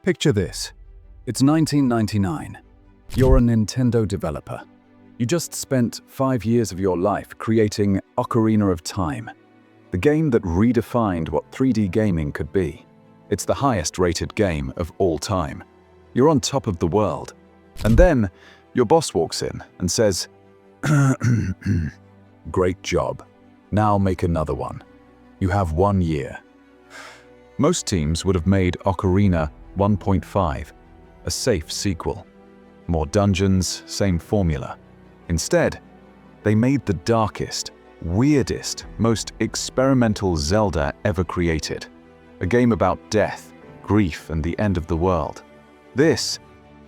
Picture this. It's 1999. You're a Nintendo developer. You just spent 5 years of your life creating Ocarina of Time, the game that redefined what 3D gaming could be. It's the highest-rated game of all time. You're on top of the world. And then, your boss walks in and says, "Great job. Now make another one. You have 1 year." Most teams would have made Ocarina 1.5, a safe sequel. More dungeons, same formula. Instead, they made the darkest, weirdest, most experimental Zelda ever created. A game about death, grief, and the end of the world. This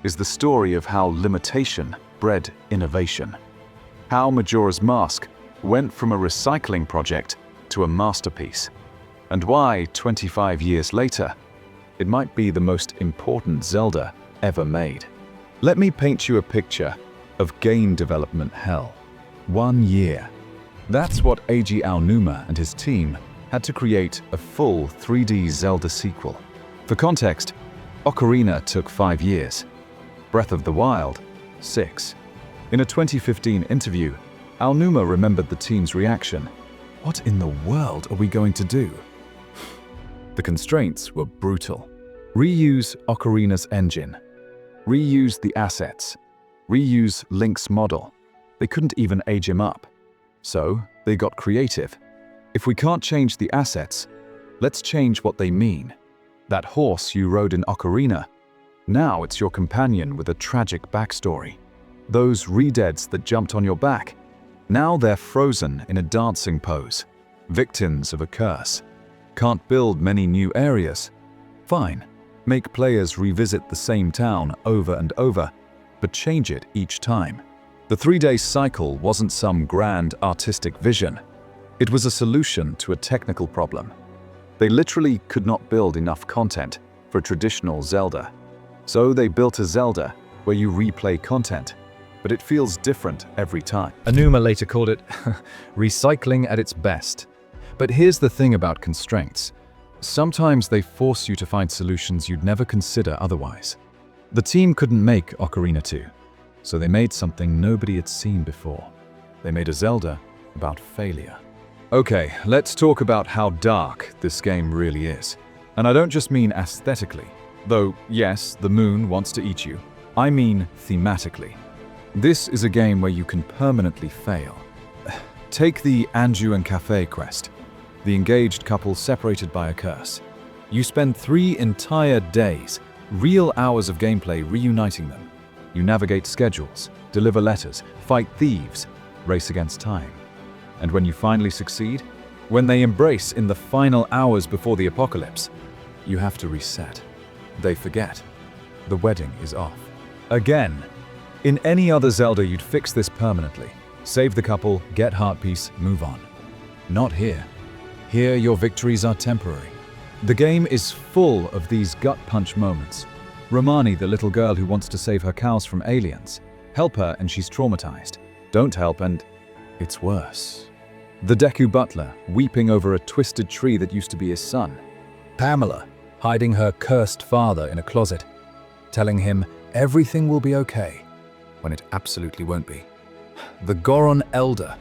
is the story of how limitation bred innovation. How Majora's Mask went from a recycling project to a masterpiece. And why, 25 years later, it might be the most important Zelda ever made. Let me paint you a picture of game development hell. 1 year. That's what Eiji Aonuma and his team had to create a full 3D Zelda sequel. For context, Ocarina took 5 years. Breath of the Wild, 6. In a 2015 interview, Aonuma remembered the team's reaction. "What in the world are we going to do?" The constraints were brutal. Reuse Ocarina's engine. Reuse the assets. Reuse Link's model. They couldn't even age him up. So, they got creative. If we can't change the assets, let's change what they mean. That horse you rode in Ocarina, now it's your companion with a tragic backstory. Those re-deads that jumped on your back, now they're frozen in a dancing pose, victims of a curse. Can't build many new areas? Fine, make players revisit the same town over and over, but change it each time. The 3-day cycle wasn't some grand artistic vision. It was a solution to a technical problem. They literally could not build enough content for a traditional Zelda. So they built a Zelda where you replay content, but it feels different every time. Aonuma later called it recycling at its best. But here's the thing about constraints. Sometimes they force you to find solutions you'd never consider otherwise. The team couldn't make Ocarina 2, so they made something nobody had seen before. They made a Zelda about failure. Okay, let's talk about how dark this game really is. And I don't just mean aesthetically, though yes, the moon wants to eat you. I mean thematically. This is a game where you can permanently fail. Take the Anju and Cafe quest, the engaged couple separated by a curse. You spend 3 entire days, real hours of gameplay reuniting them. You navigate schedules, deliver letters, fight thieves, race against time. And when you finally succeed, when they embrace in the final hours before the apocalypse, you have to reset. They forget. The wedding is off. Again. In any other Zelda, you'd fix this permanently. Save the couple, get heart peace, move on. Not here. Here, your victories are temporary. The game is full of these gut-punch moments. Romani, the little girl who wants to save her cows from aliens. Help her and she's traumatized. Don't help and it's worse. The Deku butler, weeping over a twisted tree that used to be his son. Pamela, hiding her cursed father in a closet, telling him everything will be okay, when it absolutely won't be. The Goron elder,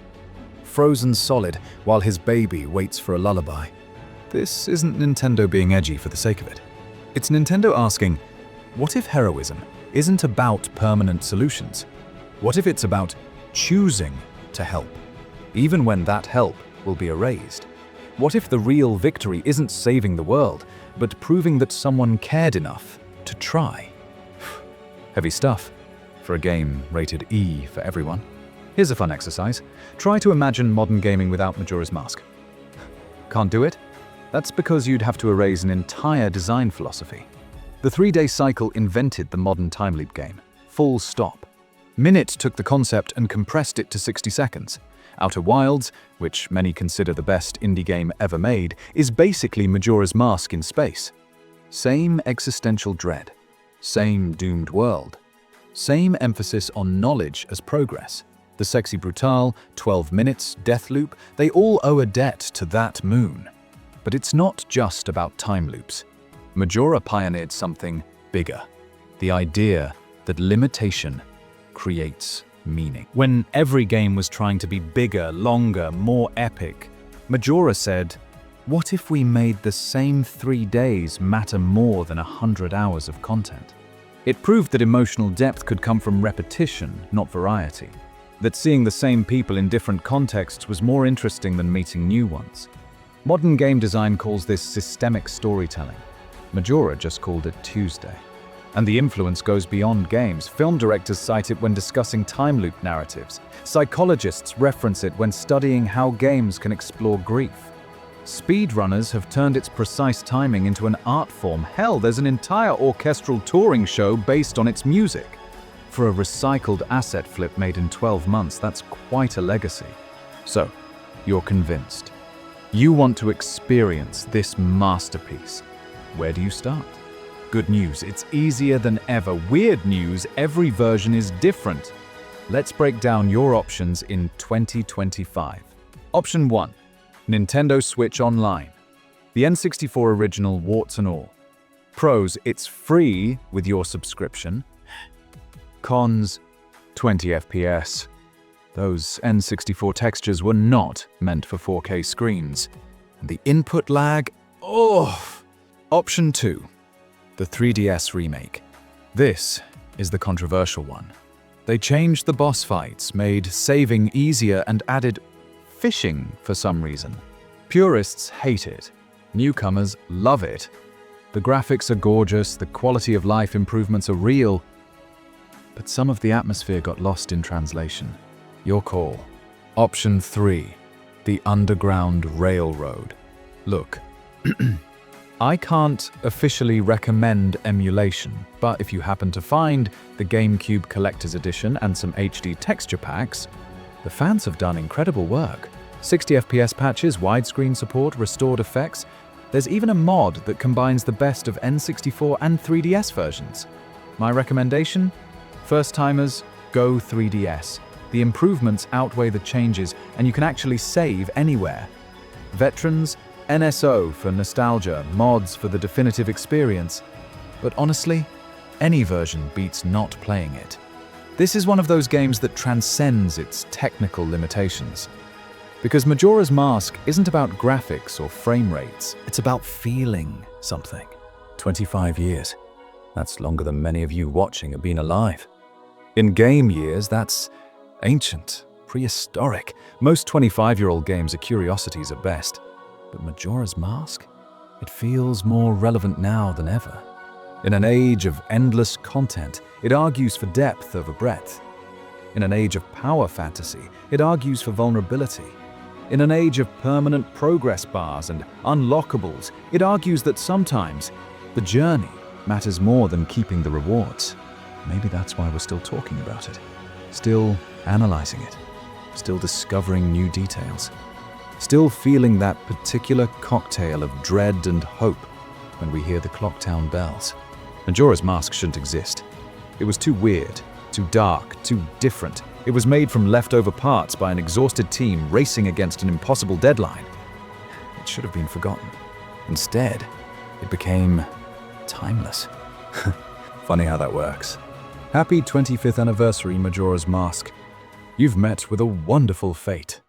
frozen solid while his baby waits for a lullaby. This isn't Nintendo being edgy for the sake of it. It's Nintendo asking, what if heroism isn't about permanent solutions? What if it's about choosing to help, even when that help will be erased? What if the real victory isn't saving the world, but proving that someone cared enough to try? Heavy stuff for a game rated E for everyone. Here's a fun exercise. Try to imagine modern gaming without Majora's Mask. Can't do it? That's because you'd have to erase an entire design philosophy. The 3-day cycle invented the modern time loop game. Full stop. Minute took the concept and compressed it to 60 seconds. Outer Wilds, which many consider the best indie game ever made, is basically Majora's Mask in space. Same existential dread. Same doomed world. Same emphasis on knowledge as progress. The Sexy Brutale, 12 minutes, Deathloop, they all owe a debt to that moon. But it's not just about time loops. Majora pioneered something bigger. The idea that limitation creates meaning. When every game was trying to be bigger, longer, more epic, Majora said, "What if we made the same 3 days matter more than 100 hours of content?" It proved that emotional depth could come from repetition, not variety. That seeing the same people in different contexts was more interesting than meeting new ones. Modern game design calls this systemic storytelling. Majora just called it Tuesday. And the influence goes beyond games. Film directors cite it when discussing time loop narratives. Psychologists reference it when studying how games can explore grief. Speedrunners have turned its precise timing into an art form. Hell, there's an entire orchestral touring show based on its music. For a recycled asset flip made in 12 months, that's quite a legacy. So, you're convinced. You want to experience this masterpiece. Where do you start? Good news, it's easier than ever. Weird news, every version is different. Let's break down your options in 2025. Option 1. Nintendo Switch Online. The N64 original, warts and all. Pros, it's free with your subscription. Cons, 20 FPS. Those N64 textures were not meant for 4K screens. And the input lag, oh! Option 2. The 3DS remake. This is the controversial one. They changed the boss fights, made saving easier, and added fishing for some reason. Purists hate it. Newcomers love it. The graphics are gorgeous, the quality of life improvements are real, but some of the atmosphere got lost in translation. Your call. Option 3. The Underground Railroad. Look, I can't officially recommend emulation, but if you happen to find the GameCube Collector's Edition and some HD texture packs, the fans have done incredible work. 60 FPS patches, widescreen support, restored effects. There's even a mod that combines the best of N64 and 3DS versions. My recommendation? First-timers, go 3DS. The improvements outweigh the changes, and you can actually save anywhere. Veterans, NSO for nostalgia, mods for the definitive experience. But honestly, any version beats not playing it. This is one of those games that transcends its technical limitations. Because Majora's Mask isn't about graphics or frame rates, it's about feeling something. 25 years. That's longer than many of you watching have been alive. In game years, that's ancient, prehistoric. Most 25-year-old games are curiosities at best. But Majora's Mask? It feels more relevant now than ever. In an age of endless content, it argues for depth over breadth. In an age of power fantasy, it argues for vulnerability. In an age of permanent progress bars and unlockables, it argues that sometimes the journey matters more than keeping the rewards. Maybe that's why we're still talking about it. Still analyzing it. Still discovering new details. Still feeling that particular cocktail of dread and hope when we hear the Clocktown bells. Majora's Mask shouldn't exist. It was too weird, too dark, too different. It was made from leftover parts by an exhausted team racing against an impossible deadline. It should have been forgotten. Instead, it became timeless. Funny how that works. Happy 25th anniversary, Majora's Mask. You've met with a wonderful fate.